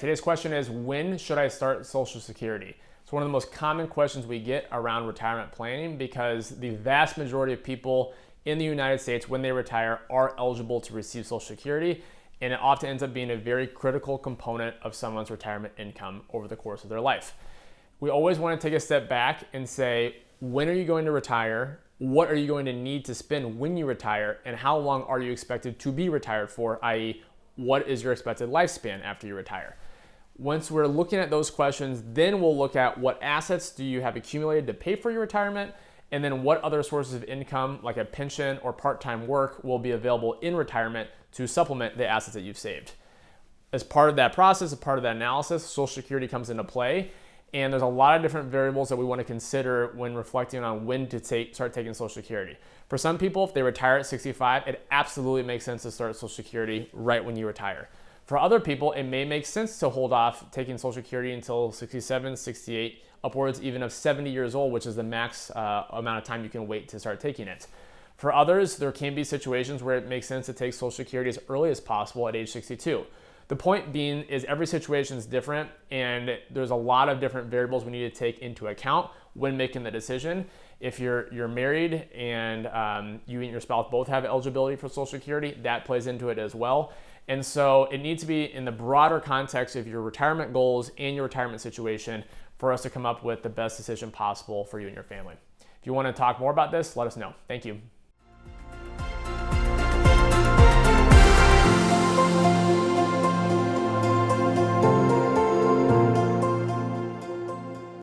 today's question is, when should I start Social Security? It's one of the most common questions we get around retirement planning because the vast majority of people in the United States, when they retire, are eligible to receive Social Security, and it often ends up being a very critical component of someone's retirement income over the course of their life. We always want to take a step back and say, when are you going to retire? What are you going to need to spend when you retire? And how long are you expected to be retired for, i.e., what is your expected lifespan after you retire? Once we're looking at those questions, then we'll look at what assets do you have accumulated to pay for your retirement, and then what other sources of income, like a pension or part-time work, will be available in retirement to supplement the assets that you've saved. As part of that process, as part of that analysis, Social Security comes into play, and there's a lot of different variables that we want to consider when reflecting on when to start taking Social Security. For some people, if they retire at 65, it absolutely makes sense to start Social Security right when you retire. For other people, it may make sense to hold off taking Social Security until 67, 68, upwards even of 70 years old, which is the max amount of time you can wait to start taking it. For others, there can be situations where it makes sense to take Social Security as early as possible at age 62. The point being is every situation is different, and there's a lot of different variables we need to take into account when making the decision. If you're married and you and your spouse both have eligibility for Social Security, that plays into it as well. And so it needs to be in the broader context of your retirement goals and your retirement situation for us to come up with the best decision possible for you and your family. If you want to talk more about this, let us know. Thank you.